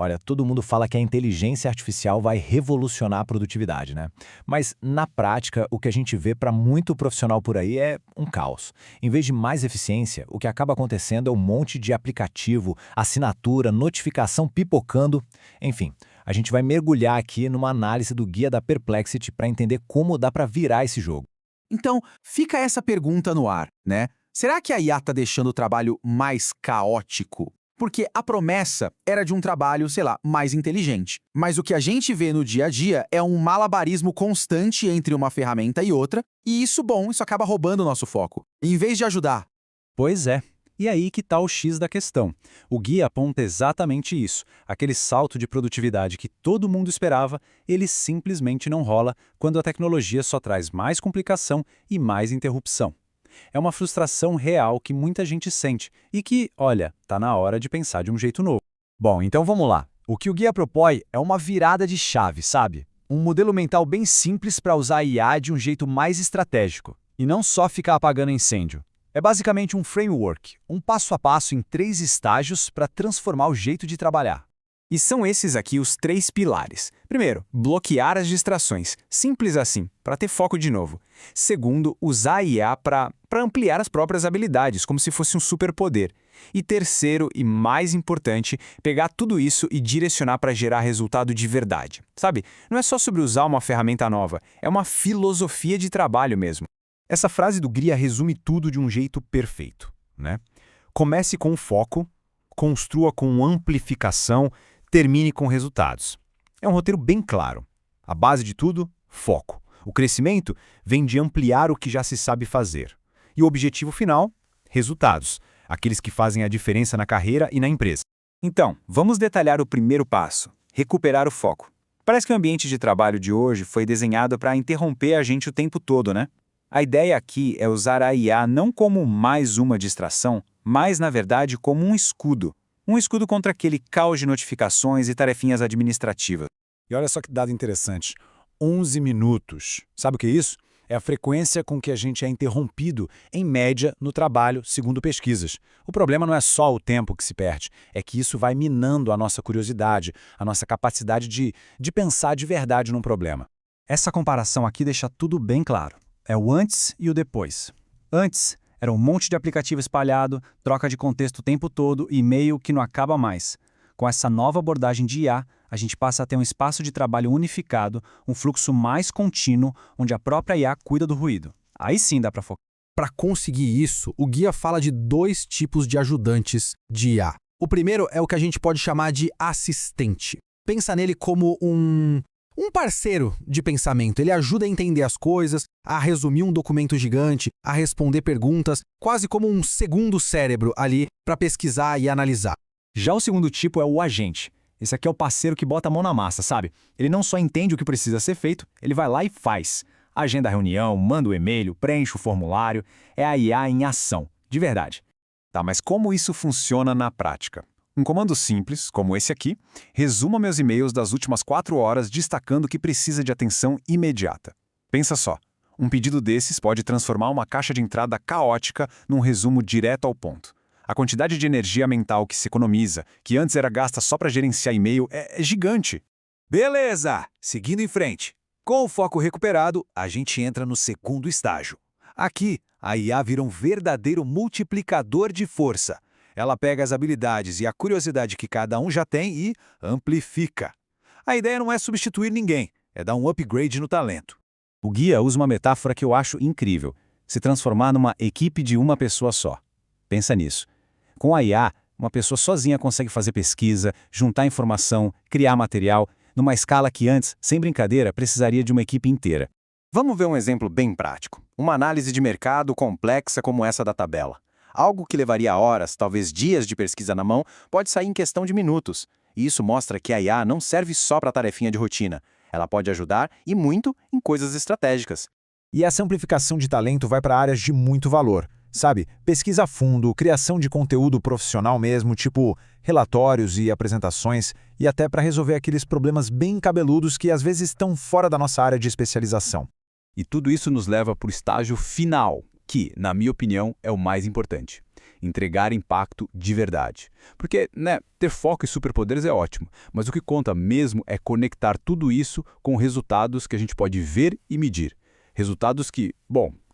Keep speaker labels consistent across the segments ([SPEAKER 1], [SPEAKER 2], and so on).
[SPEAKER 1] Olha, todo mundo fala que a inteligência artificial vai revolucionar a produtividade, né? Mas, na prática, o que a gente vê para muito profissional por aí é um caos. Em vez de mais eficiência, o que acaba acontecendo é um monte de aplicativo, assinatura, notificação pipocando. Enfim, a gente vai mergulhar aqui numa análise do guia da Perplexity para entender como dá para virar esse jogo.
[SPEAKER 2] Então, fica essa pergunta no ar, né? Será que a IA está deixando o trabalho mais caótico? Porque a promessa era de um trabalho, sei lá, mais inteligente. Mas o que a gente vê no dia a dia é um malabarismo constante entre uma ferramenta e outra, e isso acaba roubando o nosso foco. Em vez de ajudar.
[SPEAKER 3] Pois é. E aí que está o X da questão. O guia aponta exatamente isso. Aquele salto de produtividade que todo mundo esperava, ele simplesmente não rola quando a tecnologia só traz mais complicação e mais interrupção. É uma frustração real que muita gente sente e que, olha, tá na hora de pensar de um jeito novo.
[SPEAKER 4] Bom, então vamos lá. O que o guia propõe é uma virada de chave, sabe? Um modelo mental bem simples para usar a IA de um jeito mais estratégico, e não só ficar apagando incêndio. É basicamente um framework, um passo a passo em 3 estágios para transformar o jeito de trabalhar.
[SPEAKER 5] E são esses aqui os 3 pilares. Primeiro, bloquear as distrações. Simples assim, para ter foco de novo. Segundo, usar a IA para ampliar as próprias habilidades, como se fosse um superpoder. E terceiro, e mais importante, pegar tudo isso e direcionar para gerar resultado de verdade. Sabe, não é só sobre usar uma ferramenta nova, é uma filosofia de trabalho mesmo.
[SPEAKER 3] Essa frase do guia resume tudo de um jeito perfeito, né? Comece com foco, construa com amplificação, termine com resultados. É um roteiro bem claro. A base de tudo, foco. O crescimento vem de ampliar o que já se sabe fazer. E o objetivo final, resultados. Aqueles que fazem a diferença na carreira e na empresa.
[SPEAKER 5] Então, vamos detalhar o primeiro passo, recuperar o foco. Parece que o ambiente de trabalho de hoje foi desenhado para interromper a gente o tempo todo, né? A ideia aqui é usar a IA não como mais uma distração, mas, na verdade, como um escudo. Um escudo contra aquele caos de notificações e tarefinhas administrativas.
[SPEAKER 3] E olha só que dado interessante. 11 minutos. Sabe o que é isso? É a frequência com que a gente é interrompido, em média, no trabalho, segundo pesquisas. O problema não é só o tempo que se perde, é que isso vai minando a nossa curiosidade, a nossa capacidade de pensar de verdade num problema. Essa comparação aqui deixa tudo bem claro. É o antes e o depois. Antes, era um monte de aplicativo espalhado, troca de contexto o tempo todo e e-mail que não acaba mais. Com essa nova abordagem de IA, a gente passa a ter um espaço de trabalho unificado, um fluxo mais contínuo, onde a própria IA cuida do ruído. Aí sim dá para focar.
[SPEAKER 2] Para conseguir isso, o guia fala de 2 tipos de ajudantes de IA. O primeiro é o que a gente pode chamar de assistente. Pensa nele como um parceiro de pensamento. Ele ajuda a entender as coisas, a resumir um documento gigante, a responder perguntas, quase como um segundo cérebro ali para pesquisar e analisar.
[SPEAKER 1] Já o segundo tipo é o agente. Esse aqui é o parceiro que bota a mão na massa, sabe? Ele não só entende o que precisa ser feito, ele vai lá e faz. Agenda a reunião, manda o e-mail, preenche o formulário. É a IA em ação, de verdade.
[SPEAKER 5] Tá, mas como isso funciona na prática? Um comando simples, como esse aqui, resuma meus e-mails das últimas 4 horas destacando que precisa de atenção imediata. Pensa só, um pedido desses pode transformar uma caixa de entrada caótica num resumo direto ao ponto. A quantidade de energia mental que se economiza, que antes era gasta só para gerenciar e-mail, é gigante.
[SPEAKER 4] Beleza! Seguindo em frente. Com o foco recuperado, a gente entra no segundo estágio. Aqui, a IA vira um verdadeiro multiplicador de força. Ela pega as habilidades e a curiosidade que cada um já tem e amplifica. A ideia não é substituir ninguém, é dar um upgrade no talento.
[SPEAKER 3] O guia usa uma metáfora que eu acho incrível. Se transformar numa equipe de uma pessoa só. Pensa nisso. Com a IA, uma pessoa sozinha consegue fazer pesquisa, juntar informação, criar material, numa escala que antes, sem brincadeira, precisaria de uma equipe inteira.
[SPEAKER 5] Vamos ver um exemplo bem prático. Uma análise de mercado complexa como essa da tabela. Algo que levaria horas, talvez dias de pesquisa na mão, pode sair em questão de minutos. E isso mostra que a IA não serve só para tarefinha de rotina. Ela pode ajudar, e muito, em coisas estratégicas.
[SPEAKER 1] E essa amplificação de talento vai para áreas de muito valor. Sabe, pesquisa a fundo, criação de conteúdo profissional mesmo, tipo relatórios e apresentações, e até para resolver aqueles problemas bem cabeludos que às vezes estão fora da nossa área de especialização.
[SPEAKER 3] E tudo isso nos leva para o estágio final, que, na minha opinião, é o mais importante.
[SPEAKER 4] entregar impacto de verdade. Porque, né, ter foco e superpoderes é ótimo, mas o que conta mesmo é conectar tudo isso com resultados que a gente pode ver e medir. Resultados que,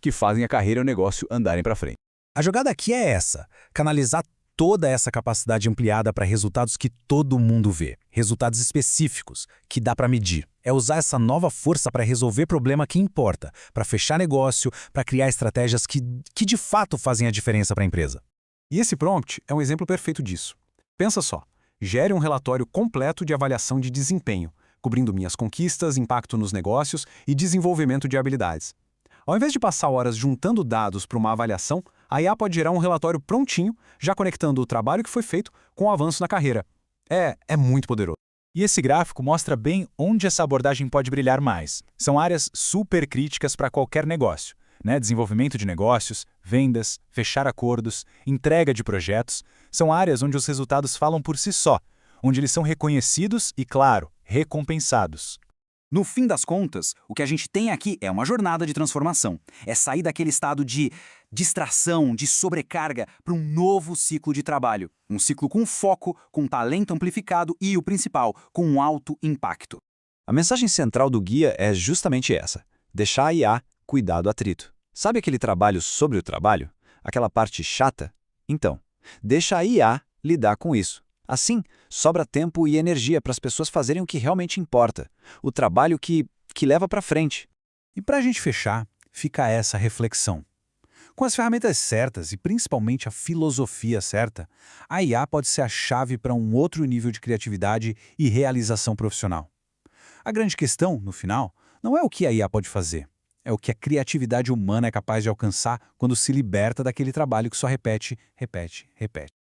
[SPEAKER 4] que fazem a carreira e o negócio andarem para frente.
[SPEAKER 3] A jogada aqui é essa: canalizar toda essa capacidade ampliada para resultados que todo mundo vê, resultados específicos, que dá para medir. É usar essa nova força para resolver problema que importa, para fechar negócio, para criar estratégias que de fato fazem a diferença para a empresa.
[SPEAKER 5] E esse prompt é um exemplo perfeito disso. Pensa só, gere um relatório completo de avaliação de desempenho, cobrindo minhas conquistas, impacto nos negócios e desenvolvimento de habilidades. Ao invés de passar horas juntando dados para uma avaliação, a IA pode gerar um relatório prontinho, já conectando o trabalho que foi feito com o avanço na carreira. É muito poderoso.
[SPEAKER 3] E esse gráfico mostra bem onde essa abordagem pode brilhar mais. São áreas super críticas para qualquer negócio, né? Desenvolvimento de negócios, vendas, fechar acordos, entrega de projetos. São áreas onde os resultados falam por si só, onde eles são reconhecidos e, claro, recompensados.
[SPEAKER 6] No fim das contas, o que a gente tem aqui é uma jornada de transformação. É sair daquele estado de distração, de sobrecarga, para um novo ciclo de trabalho. Um ciclo com foco, com talento amplificado e, o principal, com um alto impacto.
[SPEAKER 4] A mensagem central do guia é justamente essa: deixar a IA cuidar do atrito. Sabe aquele trabalho sobre o trabalho? Aquela parte chata? Então, deixa a IA lidar com isso. Assim, sobra tempo e energia para as pessoas fazerem o que realmente importa, o trabalho que leva para frente.
[SPEAKER 3] E para a gente fechar, fica essa reflexão. Com as ferramentas certas e principalmente a filosofia certa, a IA pode ser a chave para um outro nível de criatividade e realização profissional. A grande questão, no final, não é o que a IA pode fazer, é o que a criatividade humana é capaz de alcançar quando se liberta daquele trabalho que só repete, repete, repete.